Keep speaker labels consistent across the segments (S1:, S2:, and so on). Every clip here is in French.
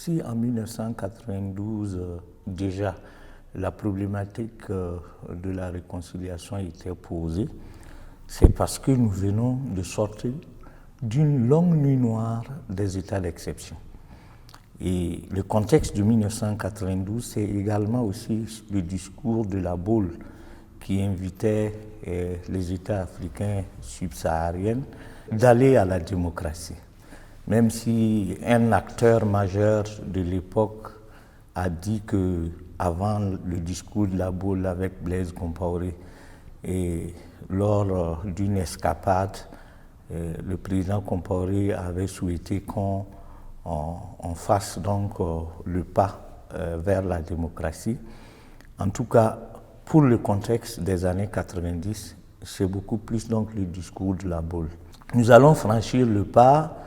S1: Si en 1992, déjà, la problématique de la réconciliation était posée, c'est parce que nous venons de sortir d'une longue nuit noire des états d'exception. Et le contexte de 1992, c'est également aussi le discours de la Baule qui invitait les États africains subsahariens d'aller à la démocratie. Même si un acteur majeur de l'époque a dit que avant le discours de la Baule avec Blaise Compaoré et lors d'une escapade, le président Compaoré avait souhaité qu'on fasse donc le pas vers la démocratie. En tout cas, pour le contexte des années 90, c'est beaucoup plus donc le discours de la Baule. Nous allons franchir le pas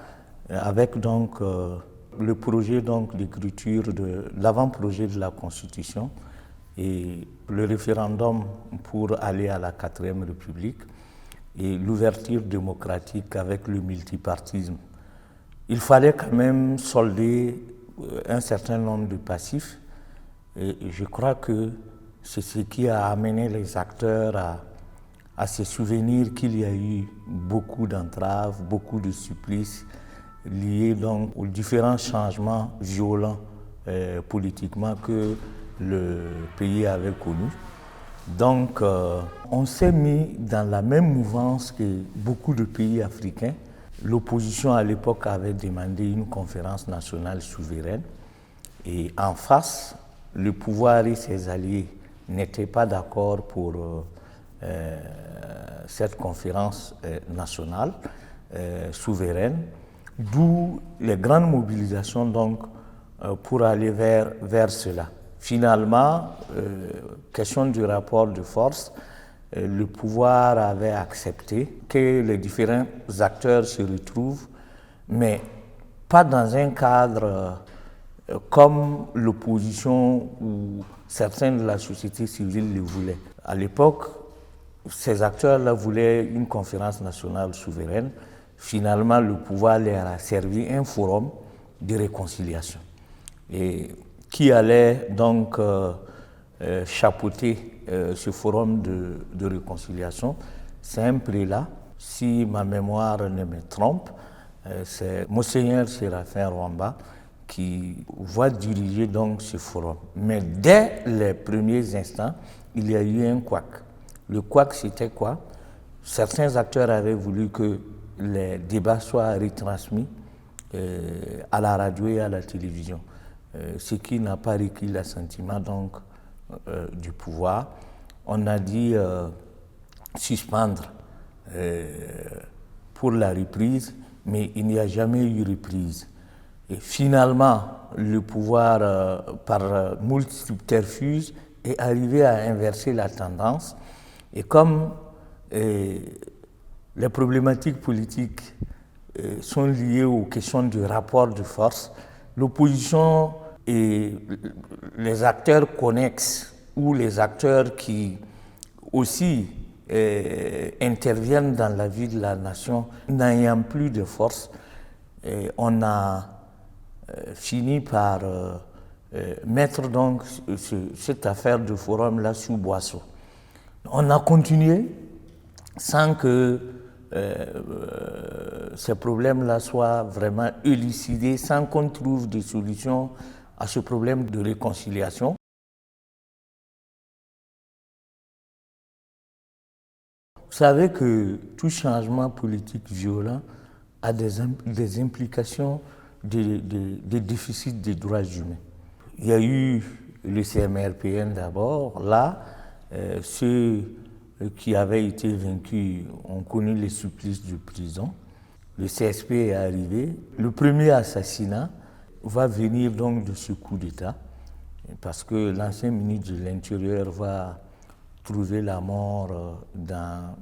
S1: avec donc le projet donc d'écriture de l'avant-projet de la Constitution et le référendum pour aller à la 4e République et l'ouverture démocratique avec le multipartisme. Il fallait quand même solder un certain nombre de passifs et je crois que c'est ce qui a amené les acteurs à se souvenir qu'il y a eu beaucoup d'entraves, beaucoup de supplices liés donc aux différents changements violents politiquement que le pays avait connus. Donc on s'est mis dans la même mouvance que beaucoup de pays africains. L'opposition à l'époque avait demandé une conférence nationale souveraine et en face, le pouvoir et ses alliés n'étaient pas d'accord pour cette conférence nationale souveraine, d'où les grandes mobilisations donc, pour aller vers cela. Finalement, question du rapport de force, le pouvoir avait accepté que les différents acteurs se retrouvent, mais pas dans un cadre comme l'opposition ou certains de la société civile le voulaient. À l'époque, ces acteurs-là voulaient une conférence nationale souveraine. Finalement, le pouvoir leur a servi un forum de réconciliation et qui allait donc chapeauter ce forum de réconciliation. C'est un prélat, si ma mémoire ne me trompe, c'est Monseigneur Séraphin Rwamba qui va diriger donc ce forum. Mais dès les premiers instants, il y a eu un couac. Le couac, c'était quoi? Certains acteurs avaient voulu que les débats soient retransmis à la radio et à la télévision, ce qui n'a pas requis l'assentiment donc du pouvoir. On a dit suspendre pour la reprise, mais il n'y a jamais eu reprise. Et finalement, le pouvoir, par multipterfuges, est arrivé à inverser la tendance. Et comme les problématiques politiques sont liées aux questions de rapport de force, l'opposition et les acteurs connexes ou les acteurs qui aussi interviennent dans la vie de la nation, n'ayant plus de force, on a fini par mettre donc cette affaire de forum-là sous boisseau. On a continué sans que ces problèmes-là soient vraiment élucidés, sans qu'on trouve des solutions à ce problème de réconciliation. Vous savez que tout changement politique violent a des implications de déficit des droits humains. Il y a eu le CMRPN d'abord. Là, ceux qui avaient été vaincus ont connu les supplices de prison. Le CSP est arrivé. Le premier assassinat va venir donc de ce coup d'État, parce que l'ancien ministre de l'Intérieur va trouver la mort dans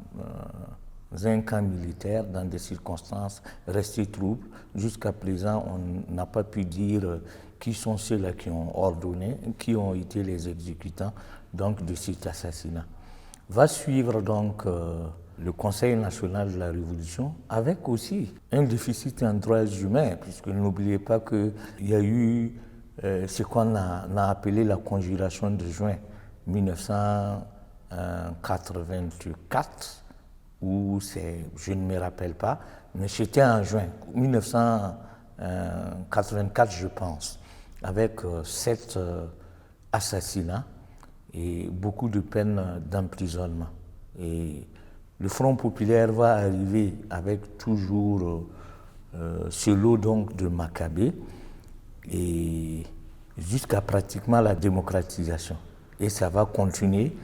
S1: un camp militaire, dans des circonstances restées troubles. Jusqu'à présent, on n'a pas pu dire qui sont ceux-là qui ont ordonné, qui ont été les exécutants donc, de cet assassinat. Va suivre donc le Conseil national de la Révolution, avec aussi un déficit en droits humains, puisque n'oubliez pas qu'il y a eu ce qu'on a appelé la conjuration de juin 1984, où je ne me rappelle pas, mais c'était en juin 1984, je pense, avec 7 assassinats et beaucoup de peines d'emprisonnement. Et le Front populaire va arriver avec toujours ce lot donc de Maccabée et jusqu'à pratiquement la démocratisation. Et ça va continuer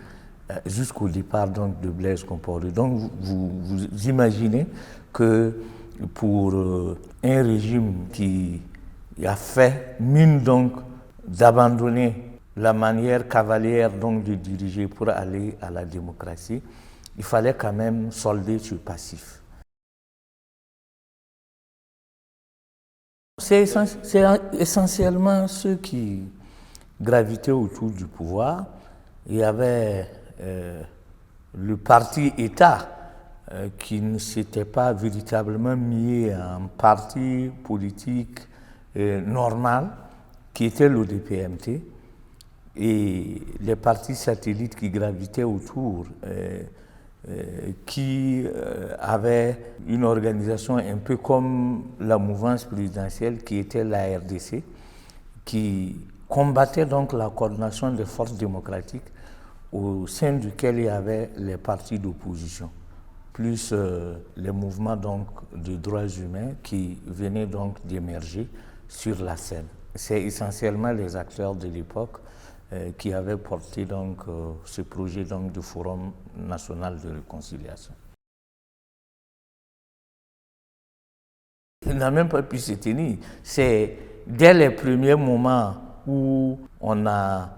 S1: jusqu'au départ donc, de Blaise Compaoré. Donc vous imaginez que pour un régime qui a fait mine donc d'abandonner la manière cavalière donc de diriger pour aller à la démocratie, il fallait quand même solder ce passif. C'est essentiellement ceux qui gravitaient autour du pouvoir. Il y avait le parti État qui ne s'était pas véritablement mis en parti politique normal, qui était l'ODPMT, et les partis satellites qui gravitaient autour, qui avaient une organisation un peu comme la mouvance présidentielle qui était la RDC, qui combattait donc la coordination des forces démocratiques au sein duquel il y avait les partis d'opposition, plus les mouvements donc de droits humains qui venaient donc d'émerger sur la scène. C'est essentiellement les acteurs de l'époque qui avaient porté donc ce projet donc de Forum national de réconciliation. Il n'a même pas pu se tenir. C'est dès les premiers moments où on a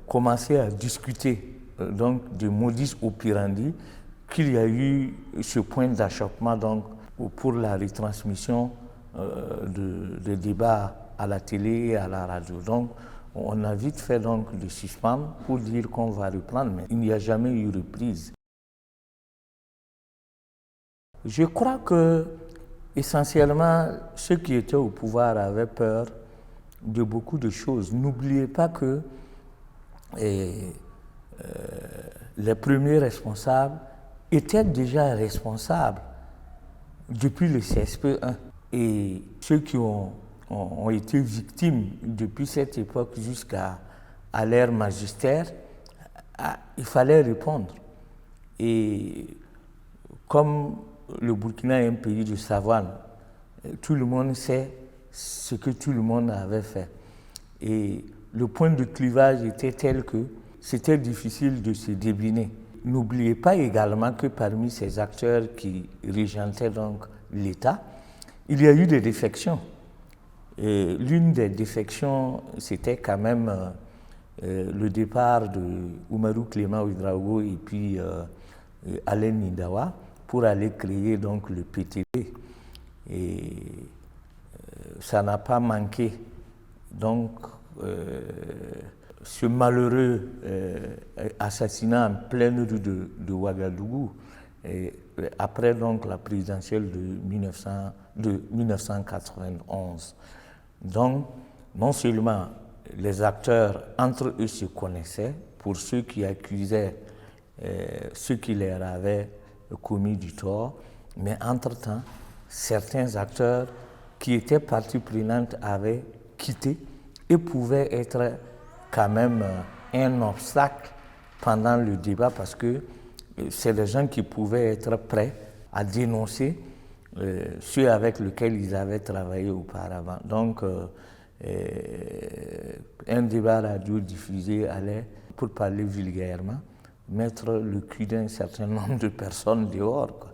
S1: commencé à discuter donc de modus operandi qu'il y a eu ce point d'achoppement donc pour la retransmission de débats à la télé et à la radio. Donc on a vite fait donc le suspendre pour dire qu'on va reprendre, mais il n'y a jamais eu reprise. Je crois que essentiellement ceux qui étaient au pouvoir avaient peur de beaucoup de choses. N'oubliez pas que les premiers responsables étaient déjà responsables depuis le CSP1. Et ceux qui ont été victimes depuis cette époque jusqu'à l'ère magistère, il fallait répondre. Et comme le Burkina est un pays de savane, tout le monde sait ce que tout le monde avait fait. Et le point de clivage était tel que c'était difficile de se deviner. N'oubliez pas également que parmi ces acteurs qui régentaient donc l'État, il y a eu des défections. Et l'une des défections, c'était quand même le départ de Oumarou Clément Ouedraogo et puis Alain Nindawa pour aller créer donc le PTB. Et ça n'a pas manqué. Donc, ce malheureux assassinat en pleine rue de Ouagadougou, et après donc la présidentielle de 1991. Donc, non seulement les acteurs entre eux se connaissaient, pour ceux qui accusaient ceux qui leur avaient commis du tort, mais entre-temps, certains acteurs qui étaient partie prenante avaient quitté et pouvaient être quand même un obstacle pendant le débat parce que c'est des gens qui pouvaient être prêts à dénoncer ceux avec lesquels ils avaient travaillé auparavant. Donc, un débat radio diffusé allait, pour parler vulgairement, mettre le cul d'un certain nombre de personnes dehors, quoi.